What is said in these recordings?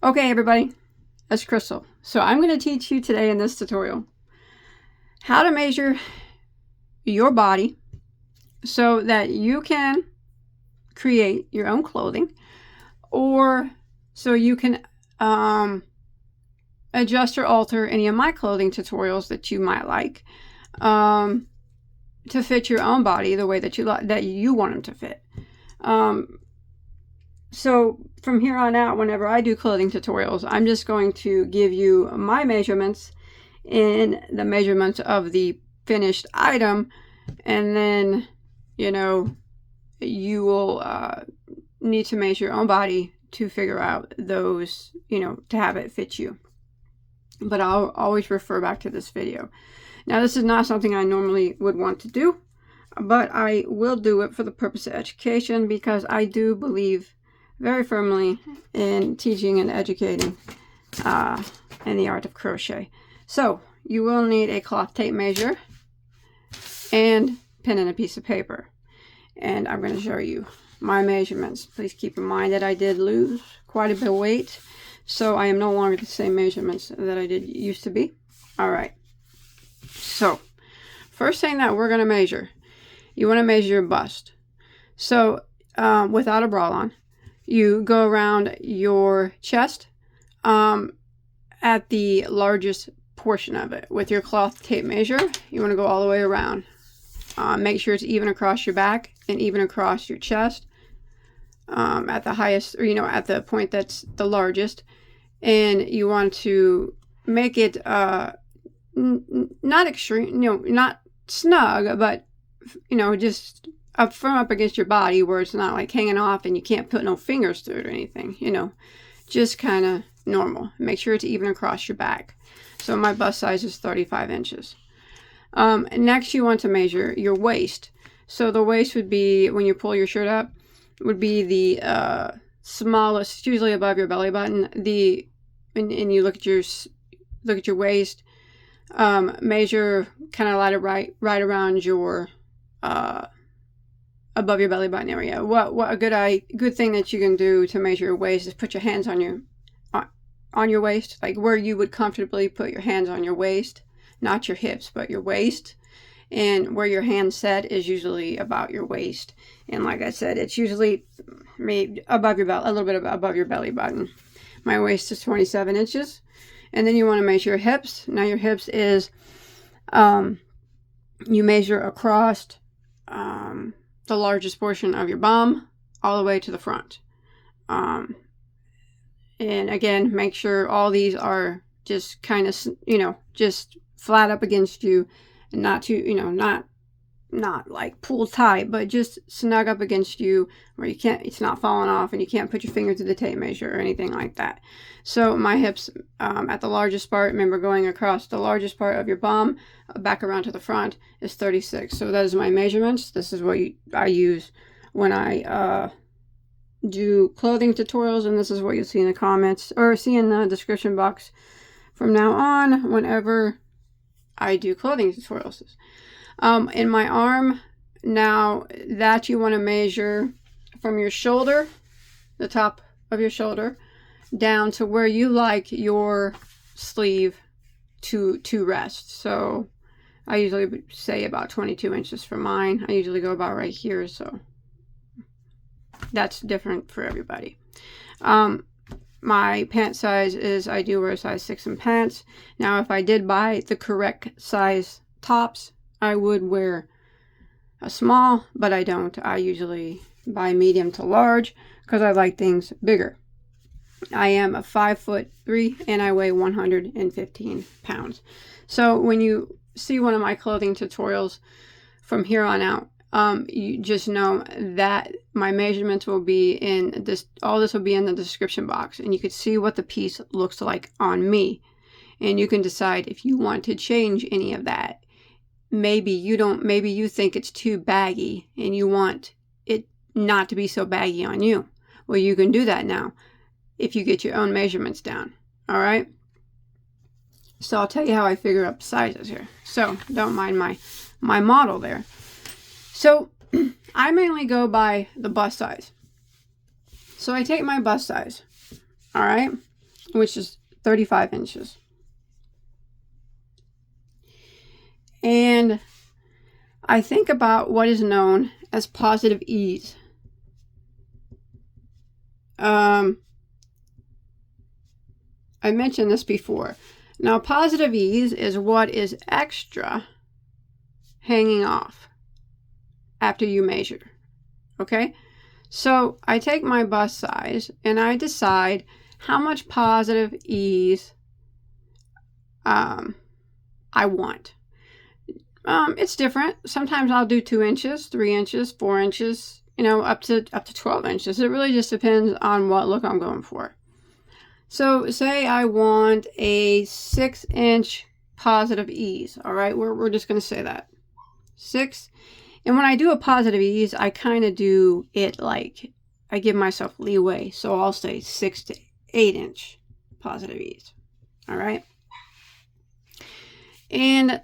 Okay, everybody, that's Crystal. So I'm going to teach you today in this tutorial how to measure your body so that you can create your own clothing, or so you can adjust or alter any of my clothing tutorials that you might like to fit your own body the way that you want them to fit. So from here on out, whenever I do clothing tutorials, I'm just going to give you my measurements and the measurements of the finished item, and then you will need to measure your own body to figure out those, to have it fit you. But I'll always refer back to this video. Now, this is not something I normally would want to do, but I will do it for the purpose of education, because I do believe very firmly in teaching and educating in the art of crochet. So you will need a cloth tape measure and pen and a piece of paper, and I'm going to show you my measurements. Please keep in mind that I did lose quite a bit of weight, so I am no longer the same measurements that I did used to be. All right, so first thing that we're going to measure, you want to measure your bust. So without a bra on, you go around your chest at the largest portion of it. With your cloth tape measure, you want to go all the way around. Make sure it's even across your back and even across your chest at the highest, or at the point that's the largest. And you want to make it not extreme, not snug, but just firm up against your body, where it's not like hanging off and you can't put no fingers through it or anything, just kind of normal. Make sure it's even across your back. So my bust size is 35 inches. Next, you want to measure your waist. So the waist would be, when you pull your shirt up, would be the smallest, usually above your belly button. And you look at your waist, measure, kind of let it right around your above your belly button area. What a good thing that you can do to measure your waist is put your hands on your waist, like where you would comfortably put your hands on your waist, not your hips, but your waist. And where your hand set is usually about your waist. And like I said, it's usually made above your belt, a little bit above your belly button. My waist is 27 inches. And then you want to measure your hips. Now your hips is, you measure across the largest portion of your bum all the way to the front. And again, make sure all these are just kind of, just flat up against you, and not too, not like pull tight, but just snug up against you where it's not falling off and you can't put your finger through the tape measure or anything like that. So my hips at the largest part, remember going across the largest part of your bum, back around to the front, is 36. So that is my measurements. This is what I use when I do clothing tutorials, and this is what you'll see in the comments, or see in the description box from now on whenever I do clothing tutorials. In my arm, now that you want to measure from your shoulder, the top of your shoulder, down to where you like your sleeve to rest. So I usually say about 22 inches for mine. I usually go about right here, so that's different for everybody. My pant size is, I do wear a size 6 in pants. Now, if I did buy the correct size tops, I would wear a small, but I don't. I usually buy medium to large because I like things bigger. I am a 5'3" and I weigh 115 pounds. So when you see one of my clothing tutorials from here on out, you just know that my measurements will be in this. All this will be in the description box, and you can see what the piece looks like on me, and you can decide if you want to change any of that. Maybe you don't. Maybe you think it's too baggy and you want it not to be so baggy on you. Well, you can do that now if you get your own measurements down. All right. So I'll tell you how I figure up sizes here. So don't mind my model there. So I mainly go by the bust size. So I take my bust size, all right, which is 35 inches. And I think about what is known as positive ease. I mentioned this before. Now, positive ease is what is extra hanging off after you measure. Okay? So I take my bust size and I decide how much positive ease I want. It's different. Sometimes I'll do 2 inches, 3 inches, 4 inches, you know, up to 12 inches. It really just depends on what look I'm going for. So say I want a 6-inch positive ease. All right, we're just going to say that 6. And when I do a positive ease, I kind of do it like I give myself leeway. So I'll say 6 to 8 inch positive ease. All right. And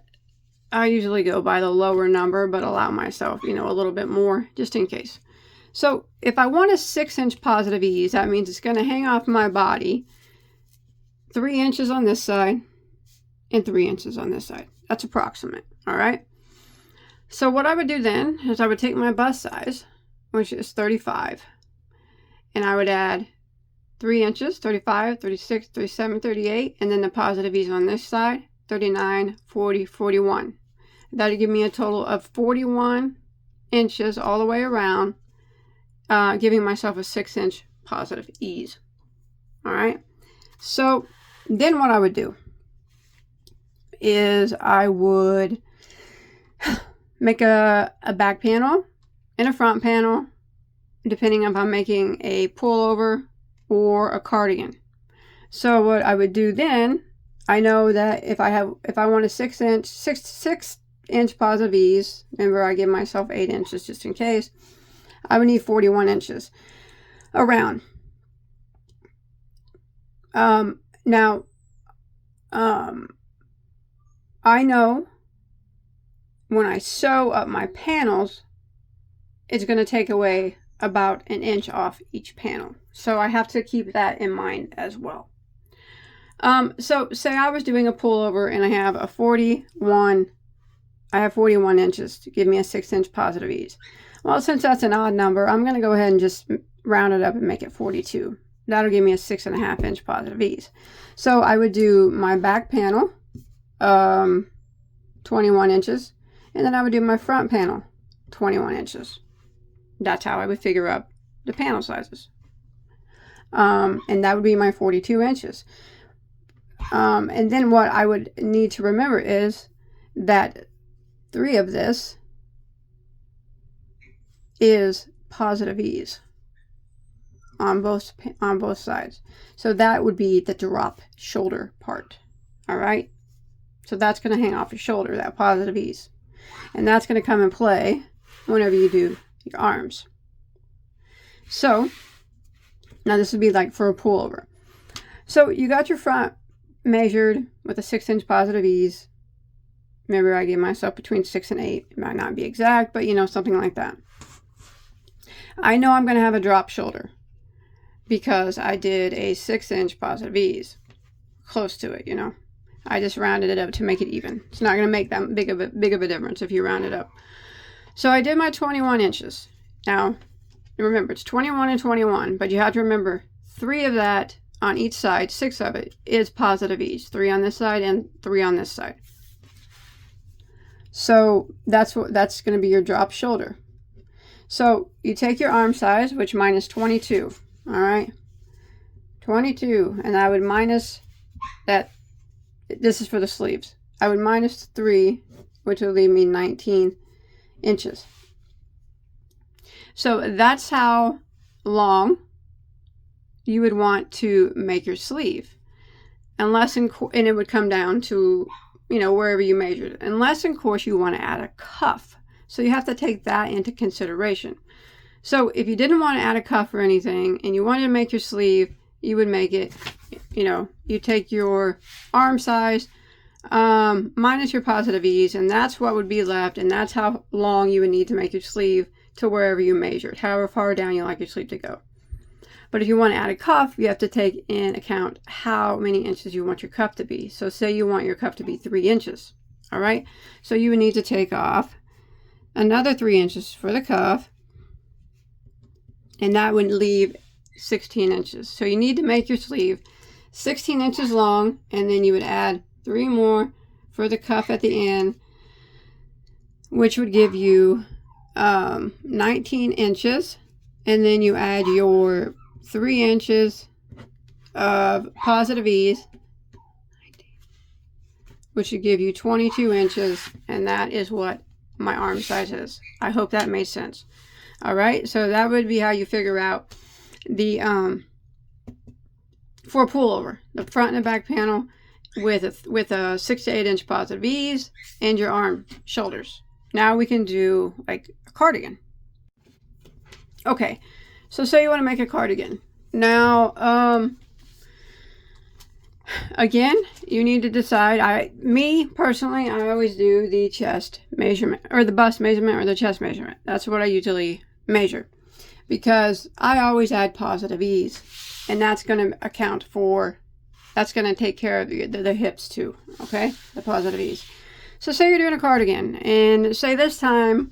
I usually go by the lower number, but allow myself, you know, a little bit more just in case. So if I want a 6-inch positive ease, that means it's going to hang off my body 3 inches on this side and 3 inches on this side. That's approximate. All right. So what I would do then is I would take my bust size, which is 35, and I would add 3 inches, 35, 36, 37, 38, and then the positive ease on this side, 39, 40, 41. That would give me a total of 41 inches all the way around, giving myself a 6-inch positive ease. All right. So then what I would do is I would make a back panel and a front panel, depending on if I'm making a pullover or a cardigan. So what I would do then, I know that if I want a 6-inch positive ease, remember I give myself 8 inches just in case, I would need 41 inches around. I know when I sew up my panels, it's going to take away about 1 inch off each panel. So I have to keep that in mind as well. So say I was doing a pullover and I have 41 inches to give me a 6-inch positive ease. Well, since that's an odd number, I'm going to go ahead and just round it up and make it 42. That'll give me a 6.5-inch positive ease. So I would do my back panel, 21 inches, and then I would do my front panel, 21 inches. That's how I would figure up the panel sizes. And that would be my 42 inches. And then what I would need to remember is that 3 of this is positive ease on both sides. So that would be the drop shoulder part. All right. So that's going to hang off your shoulder, that positive ease. And that's going to come in play whenever you do your arms. So now this would be like for a pullover. So you got your front measured with a 6-inch positive ease. Remember, I gave myself between 6 and 8. It might not be exact, but you know, something like that. I know I'm going to have a drop shoulder because I did a 6-inch positive ease. Close to it, you know. I just rounded it up to make it even. It's not going to make that big of a difference if you round it up. So I did my 21 inches. Now, remember, it's 21 and 21, but you have to remember 3 of that on each side, 6 of it is positive ease. 3 on this side and 3 on this side. So that's going to be your drop shoulder. So you take your arm size, which mine is 22. All right, 22, and I would minus that. This is for the sleeves. I would minus 3, which would leave me 19 inches. So that's how long you would want to make your sleeve. And it would come down to, you know, wherever you measured. Unless, of course, you want to add a cuff. So you have to take that into consideration. So if you didn't want to add a cuff or anything and you wanted to make your sleeve, you would make it, you know, you take your arm size minus your positive ease, and that's what would be left, and that's how long you would need to make your sleeve to wherever you measured, however far down you like your sleeve to go. But if you want to add a cuff, you have to take in account how many inches you want your cuff to be. So say you want your cuff to be 3 inches. All right. So you would need to take off another 3 inches for the cuff. And that would leave 16 inches. So you need to make your sleeve 16 inches long. And then you would add 3 more for the cuff at the end, which would give you 19 inches. And then you add your 3 inches of positive ease, which would give you 22 inches. And that is what my arm size is. I hope that made sense. All right. So that would be how you figure out the, for pullover, the front and the back panel with a 6 to 8 inch positive ease and your arm shoulders. Now we can do like a cardigan. Okay, so say you want to make a cardigan. Now, again, you need to decide. Me personally, I always do the chest measurement or the bust measurement or the chest measurement. That's what I usually measure because I always add positive ease, and that's going to account for, that's going to take care of the hips too. Okay, the positive ease. So say you're doing a cardigan, and say this time,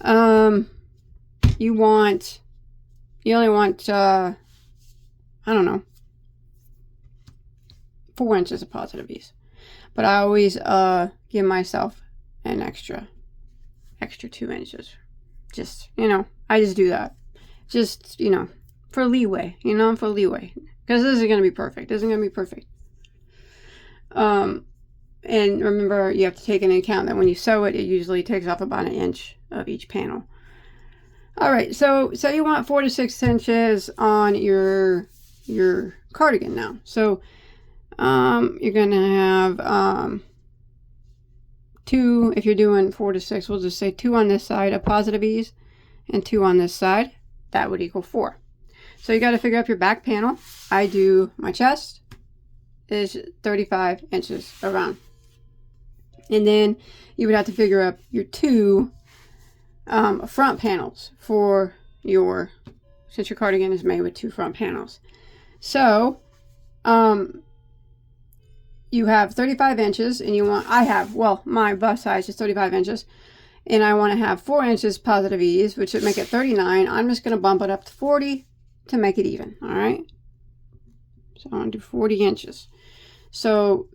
you only want, I don't know, 4 inches of positive ease. But I always give myself an extra 2 inches. Just, I just do that. Just, for leeway, for leeway. Because this isn't going to be perfect. This isn't going to be perfect. And remember, you have to take into account that when you sew it, it usually takes off about 1 inch of each panel. All right, so you want 4 to 6 inches on your cardigan now. So you're going to have 2, if you're doing 4 to 6, we'll just say 2 on this side of positive ease and 2 on this side. That would equal 4. So you got to figure out your back panel. I do my chest is 35 inches around. And then you would have to figure up your 2 front panels for since your cardigan is made with 2 front panels. So, you have 35 inches and my bust size is 35 inches and I want to have 4 inches positive ease, which would make it 39. I'm just going to bump it up to 40 to make it even. All right. So I want to do 40 inches. So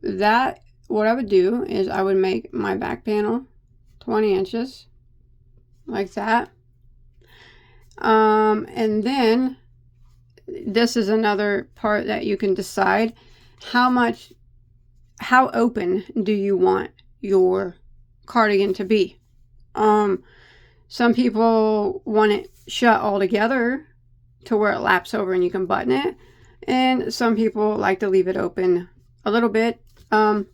what I would do is I would make my back panel 20 inches like that. And then this is another part that you can decide how open do you want your cardigan to be. Some people want it shut all together to where it laps over and you can button it. And some people like to leave it open a little bit. But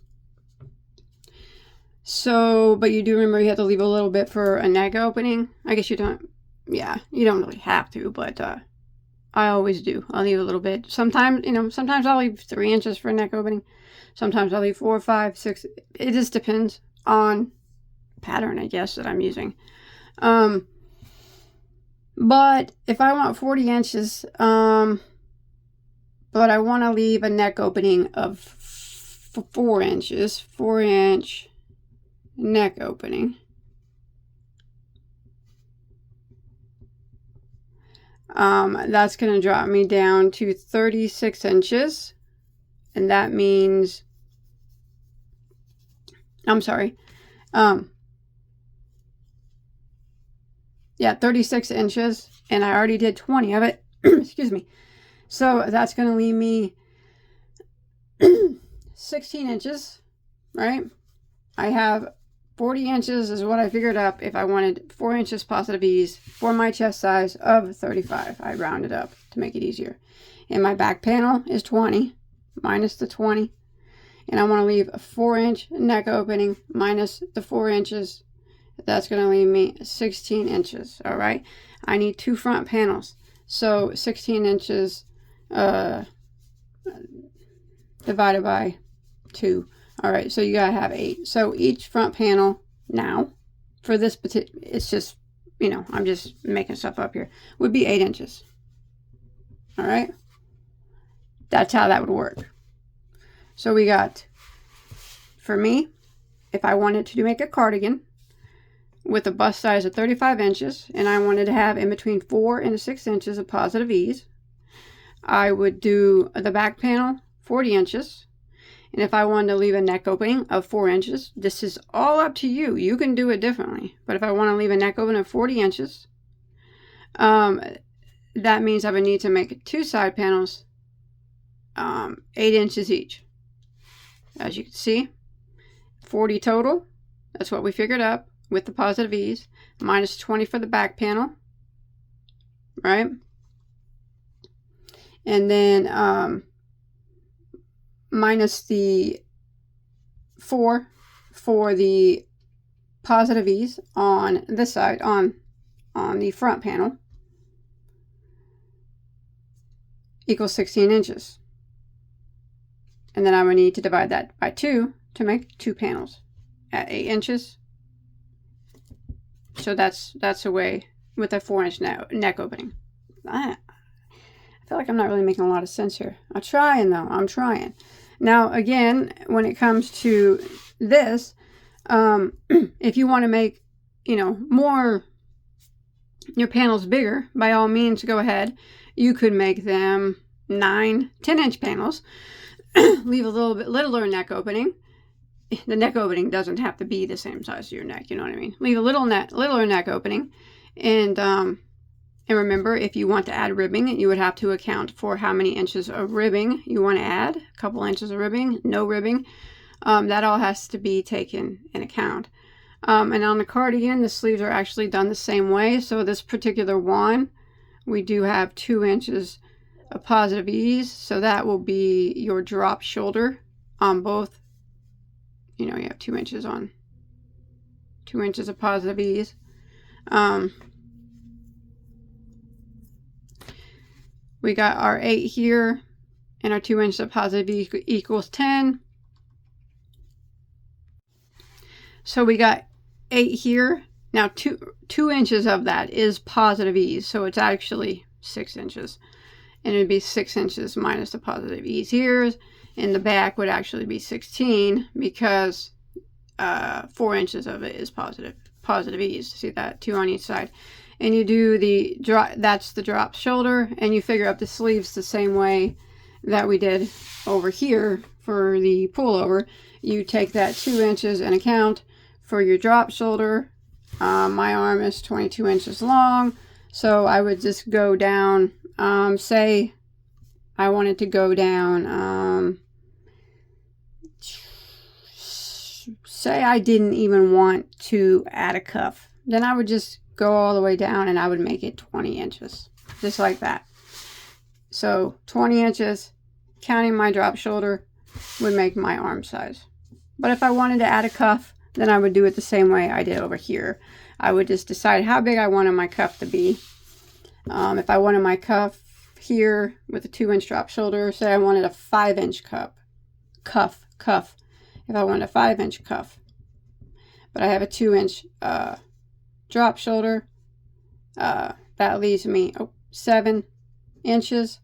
you do remember you have to leave a little bit for a neck opening. I guess you don't really have to, but I always do. I'll leave a little bit. Sometimes I'll leave 3 inches for a neck opening. Sometimes I'll leave 4, 5, 6. It just depends on pattern, I guess, that I'm using. But if I want 40 inches, but I want to leave a neck opening of 4 inches, 4-inch neck opening. That's going to drop me down to 36 inches. And that means, 36 inches. And I already did 20 of it. Excuse me. So that's going to leave me 16 inches, right? I have 40 inches is what I figured up if I wanted 4 inches positive ease for my chest size of 35. I rounded up to make it easier. And my back panel is 20 minus the 20. And I want to leave a 4-inch neck opening minus the 4 inches. That's going to leave me 16 inches, all right? I need 2 front panels. So 16 inches divided by 2. All right, so you got to have 8. So each front panel now, for this particular, it's just, I'm just making stuff up here, would be 8 inches. All right. That's how that would work. So we got, for me, if I wanted to make a cardigan with a bust size of 35 inches and I wanted to have in between 4 and 6 inches of positive ease, I would do the back panel 40 inches. And if I wanted to leave a neck opening of 4 inches, this is all up to you. You can do it differently. But if I want to leave a neck opening of 40 inches, that means I would need to make 2 side panels 8 inches each. As you can see, 40 total. That's what we figured up with the positive ease. Minus 20 for the back panel. Right? And then minus the 4 for the positive ease on this side, on the front panel, equals 16 inches. And then I would need to divide that by 2 to make 2 panels at 8 inches. So that's a way with a 4-inch neck opening. I feel like I'm not really making a lot of sense here. I'm trying though. I'm trying. Now again, when it comes to this, if you want to make, more, your panels bigger, by all means go ahead. You could make them 9, 10-inch panels. Leave a little bit littler neck opening. The neck opening doesn't have to be the same size as your neck, you know what I mean? Leave a littler neck opening. And remember, if you want to add ribbing, you would have to account for how many inches of ribbing you want to add. A couple inches of ribbing, no ribbing. That all has to be taken in account. And on the cardigan, the sleeves are actually done the same way. So this particular one, we do have 2 inches of positive ease. So that will be your drop shoulder on both. You have 2 inches on 2 inches of positive ease. We got our 8 here, and our 2 inches of positive ease equals 10. So we got 8 here. Now 2 inches of that is positive ease, so it's actually 6 inches. And it'd be 6 inches minus the positive ease here. And the back would actually be 16 because 4 inches of it is positive ease. See that? 2 on each side. And you do the drop, that's the drop shoulder, and you figure up the sleeves the same way that we did over here for the pullover. You take that 2 inches and account for your drop shoulder. My arm is 22 inches long, so I would just go down, say I wanted to go down, say I didn't even want to add a cuff. Then I would just go all the way down and I would make it 20 inches. Just like that. So 20 inches, counting my drop shoulder, would make my arm size. But if I wanted to add a cuff, then I would do it the same way I did over here. I would just decide how big I wanted my cuff to be. If I wanted my cuff here with a 2-inch drop shoulder, say I wanted a 5-inch cuff. If I wanted a 5-inch cuff, but I have a 2-inch drop shoulder, that leaves me 7 inches,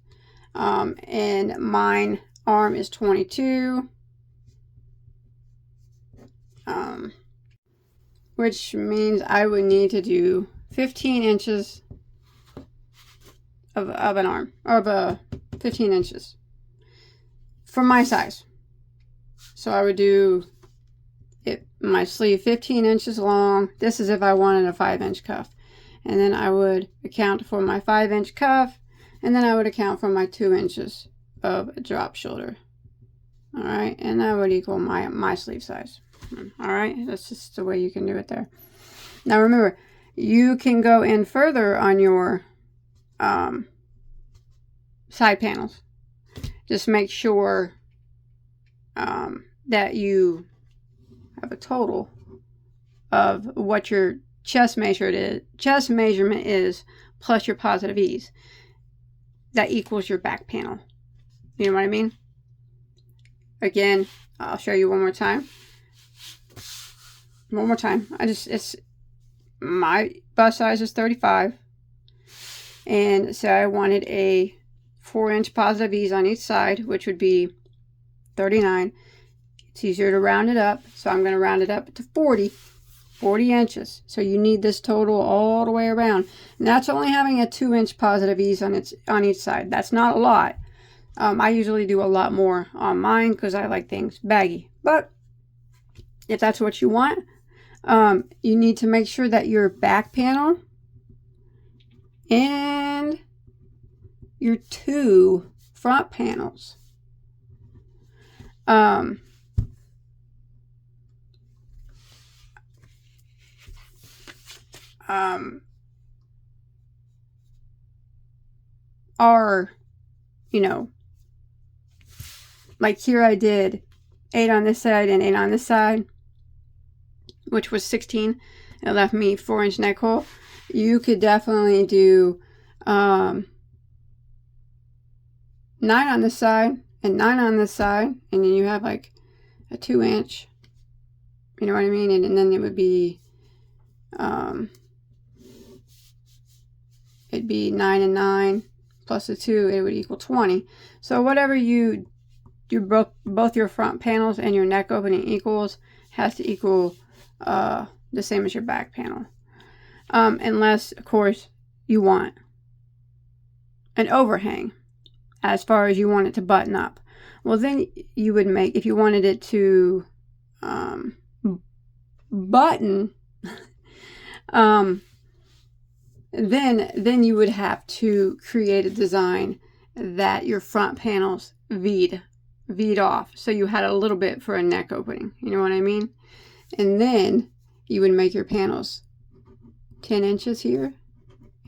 and mine arm is 22, which means I would need to do 15 inches of an arm, or 15 inches for my size. So I would do my sleeve 15 inches long. This is if I wanted a 5-inch cuff. And then I would account for my 5-inch cuff, and then I would account for my 2 inches of drop shoulder. All right, and that would equal my sleeve size. All right, that's just the way you can do it there. Now remember, you can go in further on your side panels. Just make sure that you have a total of what your chest measurement is plus your positive ease. That equals your back panel. You know what I mean? Again, I'll show you one more time. My bust size is 35. And so I wanted a 4-inch positive ease on each side, which would be 39. It's easier to round it up, so I'm going to round it up to 40 inches. So you need this total all the way around, and that's only having a 2-inch positive ease on each side. That's not a lot. I usually do a lot more on mine because I like things baggy, but if that's what you want, you need to make sure that your back panel and your 2 front panels are, you know, like here I did 8 on this side and 8 on this side, which was 16. It left me 4-inch neck hole. You could definitely do 9 on this side and 9 on this side, and then you have like a 2-inch, you know what I mean? And then it would be it'd be 9 and 9 plus a 2, it would equal 20. So whatever you do, both your front panels and your neck opening equals has to equal the same as your back panel, unless of course you want an overhang as far as you want it to button up. Well, then you would make, if you wanted it to button, then you would have to create a design that your front panels V'd off, so you had a little bit for a neck opening, you know what I mean? And then you would make your panels 10 inches here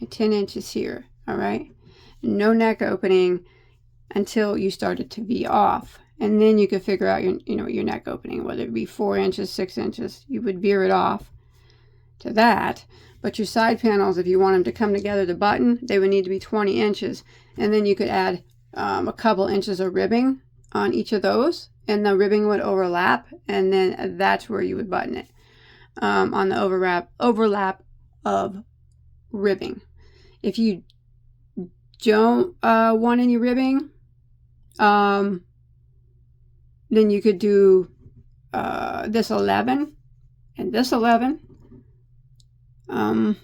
and 10 inches here, all right? No neck opening until you started to V off, and then you could figure out your neck opening, whether it be 4 inches, 6 inches. You would veer it off to that. But your side panels, if you want them to come together to button, they would need to be 20 inches, and then you could add a couple inches of ribbing on each of those, and the ribbing would overlap, and then that's where you would button it, on the overlap of ribbing. If you don't want any ribbing, then you could do this 11 and this 11, and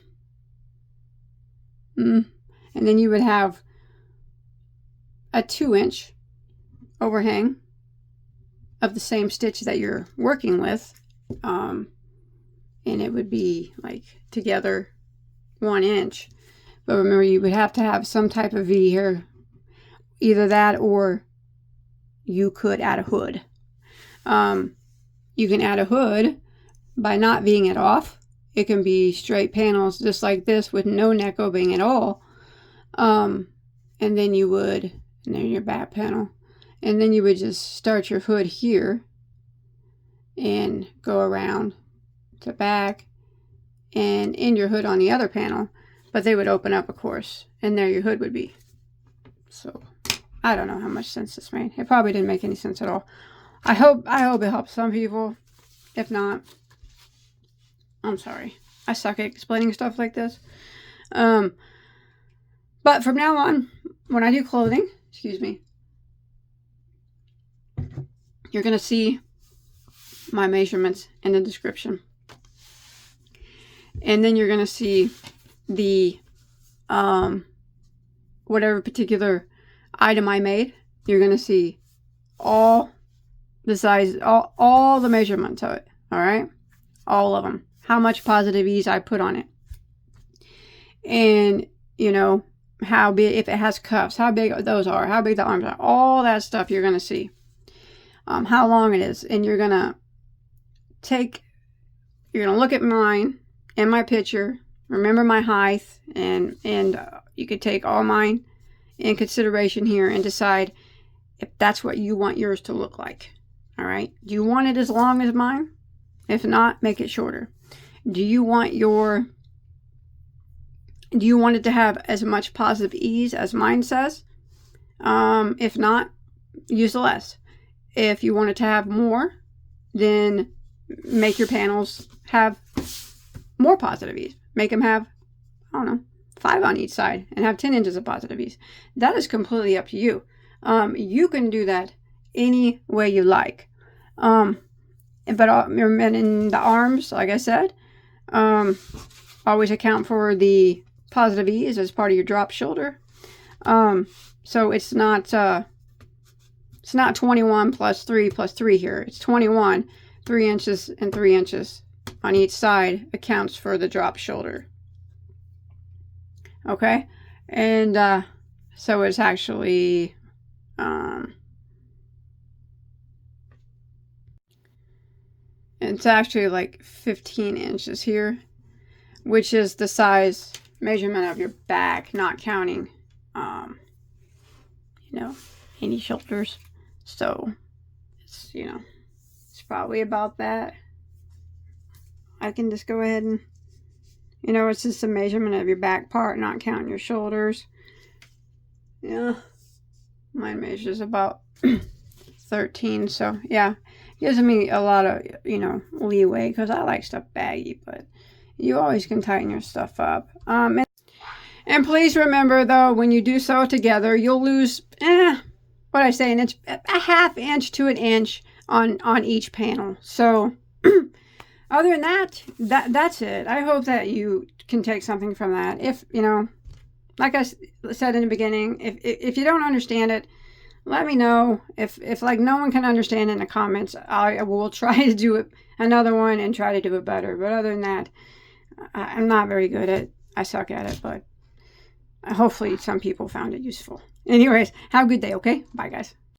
then you would have a 2-inch overhang of the same stitch that you're working with, and it would be like together 1 inch. But remember, you would have to have some type of V here, either that or you could add a hood. You can add a hood by not V'ing it off. It can be straight panels just like this with no neck opening at all, and then you would, and then your back panel, and then you would just start your hood here and go around to back and end your hood on the other panel, but they would open up, of course, and there your hood would be. So I don't know how much sense this made. It probably didn't make any sense at all. I hope it helps some people. If not, I'm sorry. I suck at explaining stuff like this. But from now on, when I do clothing, excuse me, you're going to see my measurements in the description. And then you're going to see the, whatever particular item I made. You're going to see all the sizes, all the measurements of it. All right. All of them. How much positive ease I put on it. And, you know, how big, if it has cuffs, how big those are, how big the arms are, all that stuff you're going to see. How long it is. And you're going to look at mine and my picture, remember my height, and you could take all mine in consideration here and decide if that's what you want yours to look like. All right. Do you want it as long as mine? If not, make it shorter. Do you want it to have as much positive ease as mine says? If not, use less. If you want it to have more, then make your panels have more positive ease. Make them have, I don't know, 5 on each side and have 10 inches of positive ease. That is completely up to you. You can do that any way you like. But in the arms, like I said, always account for the positive ease as part of your drop shoulder. So it's not 21 plus 3 plus 3 here. It's 21. 3 inches and 3 inches on each side accounts for the drop shoulder. Okay, and so it's actually like 15 inches here, which is the size measurement of your back, not counting you know, any shoulders. So it's, you know, it's probably about that. I can just go ahead and, you know, it's just a measurement of your back part, not counting your shoulders. Yeah, mine measures about 13, so yeah, gives me a lot of, you know, leeway, because I like stuff baggy, but you always can tighten your stuff up. And please remember, though, when you do sew it together, you'll lose, what I say, a ½ inch to an inch on each panel. So other than that, that's it. I hope that you can take something from that. If, you know, like I said in the beginning, if you don't understand it, let me know. If like no one can understand it in the comments, I will try to do it another one and try to do it better. But other than that, I'm not very good at it. I suck at it, but hopefully some people found it useful. Anyways, have a good day, okay? Bye, guys.